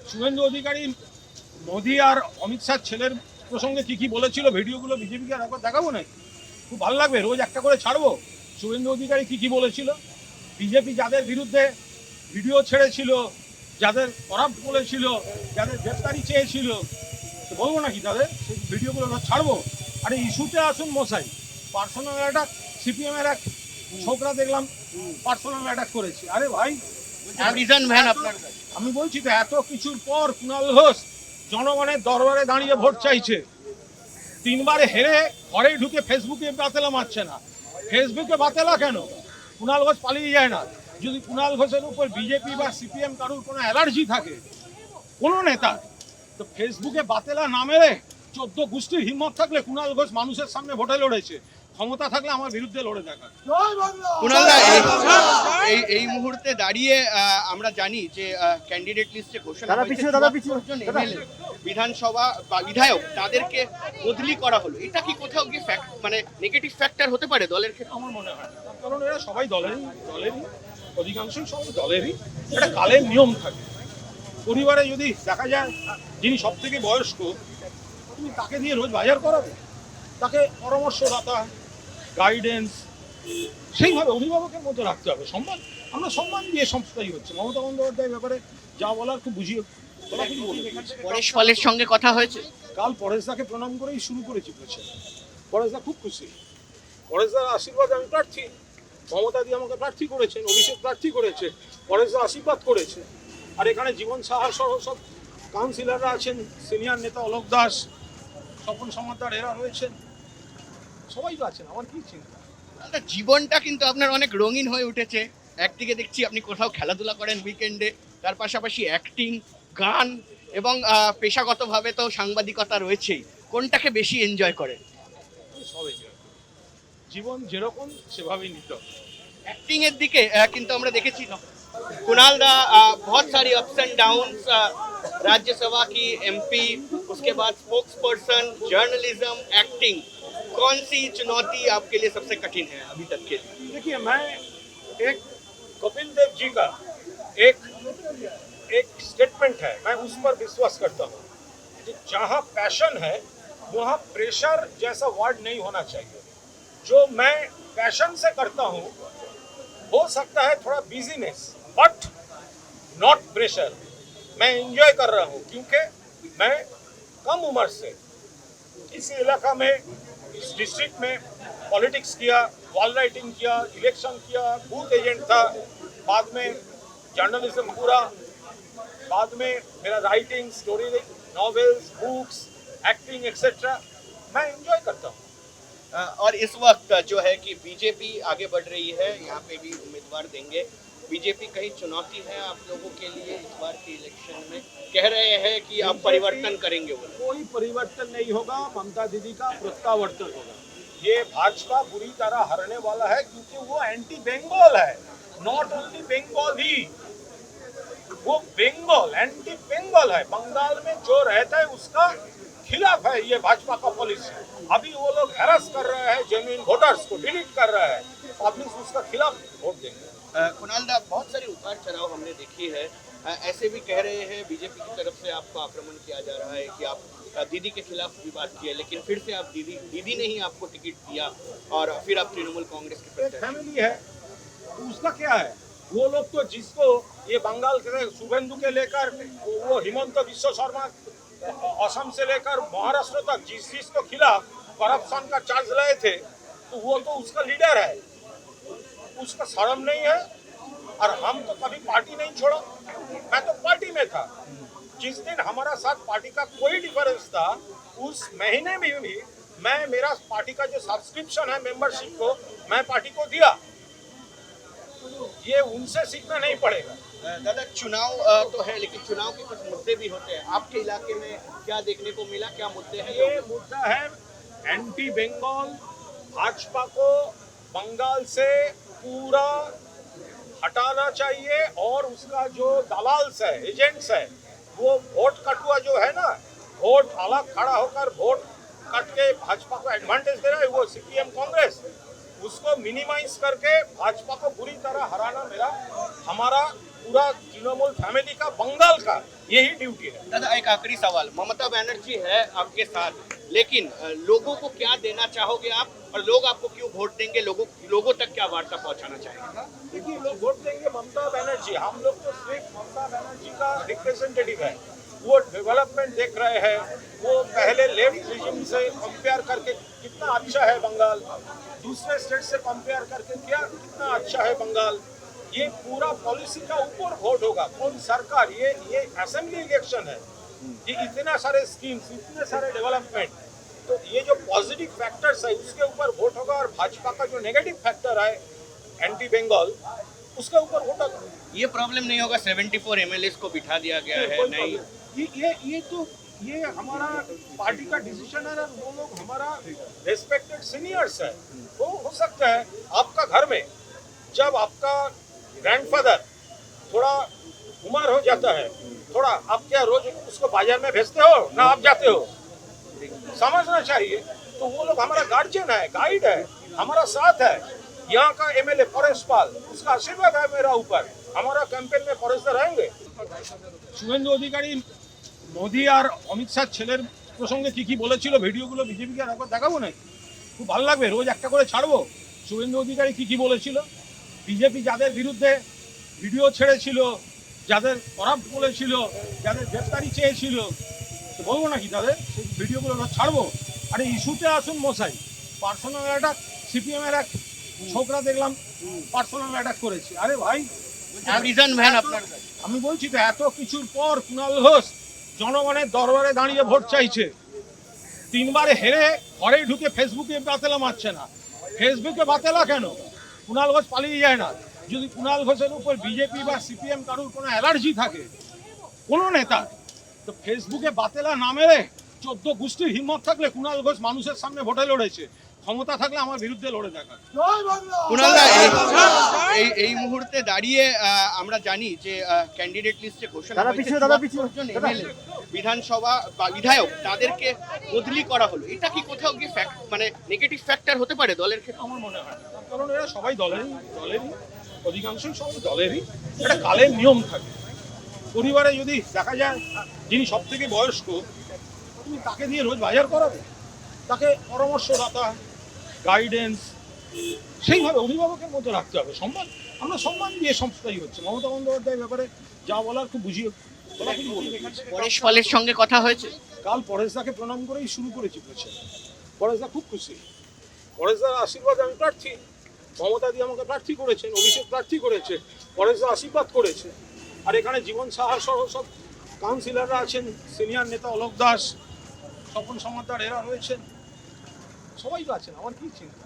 শুভেন্দু অধিকারী মোদি আর অমিত শাহ ছেলের প্রসঙ্গে কি কি বলেছিল ভিডিওগুলো বিজেপিকে একবার দেখাবো নাকি? খুব ভালো লাগবে, রোজ একটা করে ছাড়বো। শুভেন্দু অধিকারী কি কি বলেছিল, বিজেপি যাদের বিরুদ্ধে ভিডিও ছেড়েছিল, যাদের করাপ্ট বলেছিল, যাদের গ্রেফতারি চেয়েছিল, তো বলবো নাকি তাদের সেই ভিডিওগুলো ছাড়বো? আরে ইস্যুতে আসুন মশাই। পার্সোনাল অ্যাটাক, সিপিএম এর এক ছোকরা দেখলাম পার্সোনাল অ্যাটাক করেছে। আরে ভাই, আমি বলছি তো, এত কিছুর পর কুণাল ঘোষ জনগণের দরবারে দাঁড়িয়ে ভোট চাইছে। 3 বারে হেরে ঘরে ঢুকে ফেসবুকে বাতেলা মারছে না। ফেসবুকে বাতেলা কেন? কুণাল ঘোষ পালিয়ে যায় না। যদি কুণাল ঘোষের উপর বিজেপি বা সিপিএম কারুর কোনো অ্যালার্জি থাকে, কোনো নেতা, তো ফেসবুকে বাতেলা না মেরে 14 গোষ্ঠীর হিম্মত থাকলে কুণাল ঘোষ মানুষের সামনে ভোটে লড়েছে। ক্ষমতা থাকলে আমার বিরুদ্ধে লড়ে দেখা। এই মুহূর্তে দাঁড়িয়ে আমরা জানি যে ক্যান্ডিডেট লিস্টে ঘোষণা বিধানসভা বা বিধায়ক তাদেরকে বদলি করা হলো। এটা কি কোথাও গিয়ে মানে নেগেটিভ ফ্যাক্টর হতে পারে দলের ক্ষেত্রে? আমার মনে হয়, কারণ এরা সবাই দলেরই, অধিকাংশই সবাই দলেরই। এটা কালের নিয়ম থাকে। পরিবারে যদি দেখা যায় যিনি সব থেকে বয়স্ক, তুমি তাকে দিয়ে রোজ বাজার করাবে, তাকে পরামর্শদাতা, গাইডেন্স সেইভাবে অভিভাবকের মতো রাখতে হবে। সম্মান, আমরা সম্মান দিয়ে সংস্থাই হচ্ছে। মমতা বন্দ্যোপাধ্যায়ের ব্যাপারে যা বলার খুব বুঝিয়ে পরেশ পালের সঙ্গে কথা হয়েছে। কাল পরেশদাকে প্রণাম করেই শুরু করেছি বলেছে। পরেশদা খুব খুশি। পরেশদার আশীর্বাদ আমি প্রার্থী, মমতা দিয়ে আমাকে প্রার্থী করেছেন, অভিষেক প্রার্থী করেছে, পরেশদা আশীর্বাদ করেছে। আর এখানে জীবন সাহা সহ সব কাউন্সিলররা আছেন, সিনিয়র নেতা অলোক দাস, স্বপন সমাদ্দার, এরা রয়েছেন, সবাই তো আছেন। আমার কি চিন্তা? জীবনটা কিন্তু আপনার অনেক রঙিন হয়ে উঠেছে। একদিকে দেখছি আপনি কোথাও খেলাধুলা করেন উইকেন্ডে, তার পাশাপাশি অ্যাক্টিং, গান এবং পেশাগতভাবে তো সাংবাদিকতা রয়েছেই। কোনটাকে বেশি এনজয় করেন? সব এনজয় করি। জীবন যেরকম সেভাবেই নিতে হবে। एक्टिंग এর দিকে কিন্তু আমরা দেখেছি कुणाल दा बहुत सारी अप्स एंड डाउन्स, राज्यसभा की एमपी, उसके बाद स्पोक्स पर्सन, जर्नलिज्म, एक्टिंग, कौन सी चुनौती आपके लिए सबसे कठिन है अभी तक के लिए? देखिए, मैं एक कपिल देव जी का एक स्टेटमेंट है, मैं उस पर विश्वास करता हूँ कि जहाँ पैशन है वहाँ प्रेशर जैसा वर्ड नहीं होना चाहिए। जो मैं पैशन से करता हूँ हो सकता है थोड़ा बिजीनेस, बट नॉट प्रेशर। मैं एंजॉय कर रहा हूँ क्योंकि मैं कम उम्र से इस इलाका में, इस डिस्ट्रिक्ट में पॉलिटिक्स किया, वॉल राइटिंग किया, इलेक्शन किया, बूथ एजेंट था, बाद में जर्नलिज्म पूरा, बाद में मेरा writing, story, novels, books, acting etcetera, मैं एंजॉय करता हूँ। और इस वक्त जो है कि बीजेपी आगे बढ़ रही है, यहाँ पे भी उम्मीदवार देंगे। बीजेपी कहीं चुनौती है आप लोगों के लिए इस बार के इलेक्शन में? कह रहे हैं कि आप परिवर्तन करेंगे। कोई परिवर्तन नहीं होगा, ममता दीदी का प्रत्यावर्तन होगा। ये भाजपा बुरी तरह हारने वाला है क्योंकि वो एंटी बंगाल है, नॉट ओनली बंगाली, वो बंगाल, एंटी बंगाल है। बंगाल में जो रहता है उसका खिलाफ है ये भाजपा का पॉलिसी। अभी वो लोग हैरास कर रहे हैं जेन्युइन वोटर्स को, डिलीट कर रहे हैं, पब्लिक उसका खिलाफ वोट देंगे। कुणाल दा, बहुत सारी उतार चढ़ाव हमने देखी है। ऐसे भी कह रहे हैं बीजेपी की तरफ से आपको आक्रमण किया जा रहा है कि आप दीदी के खिलाफ भी बात किया, लेकिन फिर से आप दीदी ने ही आपको टिकट दिया और फिर आप तृणमूल कांग्रेस के प्रत्याशी। फैमिली है, उसका क्या है? वो लोग तो जिसको ये बंगाल के शुभेंदु के लेकर, वो हिमंत विश्व शर्मा असम से लेकर महाराष्ट्र तक जिस चीज के खिलाफ करप्शन का चार्ज लाए थे, तो वो तो उसका लीडर है, उसका शर्म नहीं है। और हम तो कभी पार्टी नहीं छोड़ा, मैं तो पार्टी में था। जिस दिन हमारा साथ पार्टी का कोई डिफरेंस था, उस महीने में भी मैं, मेरा पार्टी का जो सब्सक्रिप्शन है मेंबरशिप को, मैं पार्टी को दिया। ये उनसे सीखना नहीं पड़ेगा। दादा, चुनाव तो है, लेकिन चुनाव के कुछ मुद्दे भी होते हैं। आपके इलाके में क्या देखने को मिला, क्या मुद्दे हैं? ये मुद्दा है एंटी बंगाल। भाजपा को बंगाल से पूरा हटाना चाहिए और उसका जो दलाल्स है, एजेंट्स है, वो वोट कटुआ जो है ना, वोट अलग खड़ा होकर वोट कट के भाजपा को एडवांटेज दे रहा है, वो सीपीएम कांग्रेस, उसको मिनिमाइज करके भाजपा को बुरी तरह हराना मेरा, हमारा पूरा तृणमूल फैमिली का, बंगाल का यही ड्यूटी है। दादा एक आखिरी सवाल, ममता बनर्जी है आपके साथ, लेकिन लोगों को क्या देना चाहोगे आप, और लोग आपको क्यों वोट देंगे, लोगों तक क्या वार्ता पहुंचाना चाहेंगे? देखिए, लोग वोट देंगे ममता बनर्जी, हम लोग तो सिर्फ ममता बनर्जी का रिप्रेजेंटेटिव है। वो डेवलपमेंट देख रहे हैं, वो पहले लेफ्ट रिजिम से कंपेयर करके कितना अच्छा है बंगाल, दूसरे स्टेट से कंपेयर करके क्या कितना अच्छा है बंगाल, ये पूरा पॉलिसी का ऊपर वोट होगा, कौन सरकार, ये असेंबली इलेक्शन है, ये इतना सारे स्कीम्स, इतने सारे डेवलपमेंट, तो ये जो पॉजिटिव फैक्टर्स है उसके ऊपर वोट होगा, और भाजपा का जो नेगेटिव फैक्टर है एंटी बंगाल, उसके ऊपर वोट होगा। ये प्रॉब्लम नहीं होगा 74 एमएलए को बिठा दिया गया है? नहीं, ये हमारा पार्टी का डिसीजन है, और वो लोग हमारा रेस्पेक्टेड सीनियर्स है। वो हो सकता है आपका घर में जब आपका ग्रैंडफादर थोड़ा उम्र हो जाता है, थोड़ा, आप क्या रोज उसको बाजार में भेजते हो ना आप जाते हो? समझना चाहिए। तो वो लोग हमारा गार्जियन है, गाइड है, हमारा साथ है। यहाँ का एमएलए परेश पाल, उसका आशीर्वाद है मेरा ऊपर, हमारा कैंपेन में परेश रहेंगे। শুভেন্দু অধিকারী মোদি আর অমিত শাহ ছেলের প্রসঙ্গে কি বলেছিল, ভিডিওগুলো বিজেপিকে আর একবার দেখাবো নাকি? খুব ভালো লাগবে, রোজ একটা করে ছাড়বো। শুভেন্দু অধিকারী কি বলেছিল, বিজেপি যাদের বিরুদ্ধে ভিডিও ছেড়েছিল, যাদের করাপ্ট বলেছিল, যাদের গ্রেফতারি চেয়েছিল, তো বলবো নাকি তাদের সেই ভিডিওগুলো ছাড়বো? আরে ইস্যুতে আসুন মশাই, পার্সোনাল অ্যাটাক, সিপিএম এর এক ছোকরা দেখলাম পার্সোনাল অ্যাটাক করেছে। আরে ভাই, প্রিজন ভ্যান আপনার, আমি বলছি তো, এত কিছুর পর কুণাল ঘোষ জনগণের দরবারে দাঁড়িয়ে ভোট চাইছে, 3 বারে হেরে ঘরে ঢুকে ফেসবুকে বাতেলা মারছে না। ফেসবুকে বাতেলা কেন? কুণাল ঘোষ পালিয়ে যায় না। যদি কুণাল ঘোষের উপর বিজেপি বা সিপিএম কারুর কোনো অ্যালার্জি থাকে, কোনো নেতা, তো ফেসবুকে বাতেলা না মেরে 14 গোষ্ঠীর হিম্মত থাকলে কুণাল ঘোষ মানুষের সামনে ভোটে লড়েছে, ক্ষমতা থাকলে আমার বিরুদ্ধে লড়ে দেখা। কুণাল দা, এই মুহূর্তে দাঁড়িয়ে আমরা জানি যে ক্যান্ডিডেট লিস্টে ঘোষণা হয়েছে 74 জন এমএলএ বিধানসভা বা বিধায়ক, তাদেরকে বদলি করা হলো। এটা কি কোথাও গিয়ে মানে নেগেটিভ ফ্যাক্টর হতে পারে দলের ক্ষেত্রে? আমার মনে হয় না, কারণ এরা সবাই দলেরই, অধিকাংশই সবাই দলেরই। একটা কালের নিয়ম থাকে। পরিবারে যদি দেখা যায় যিনি সব থেকে বয়স্ক, তুমি তাকে দিয়ে রোজ বাজার করাবে, তাকে পরামর্শদাতা, গাইডেন্স সেইভাবে অভিভাবকের মতো রাখতে হবে। আমরা সম্মান দিয়ে সংস্থাই হচ্ছে। মমতা বন্দ্যোপাধ্যায়ের ব্যাপারে যা বলার খুব বুঝিয়ে বলাকুলি বলে দিয়েছে। পরেশ পালের সঙ্গে কথা হয়েছে, কাল পরেশদাকে প্রণাম করেই শুরু করেছি বলছে। পরেশদা খুব খুশি, পরেশদার আশীর্বাদ আমি প্রার্থী, মমতা দিয়ে আমাকে প্রার্থী করেছেন, অভিষেক প্রার্থী করেছে, পরেশদা আশীর্বাদ করেছে। আর এখানে জীবন সাহা সহ সব কাউন্সিলররা আছেন, সিনিয়র নেতা অলোক দাস, স্বপন সমাদ্দার, এরা রয়েছেন, সবাই তো আছেন। আমার কি চিন্তা?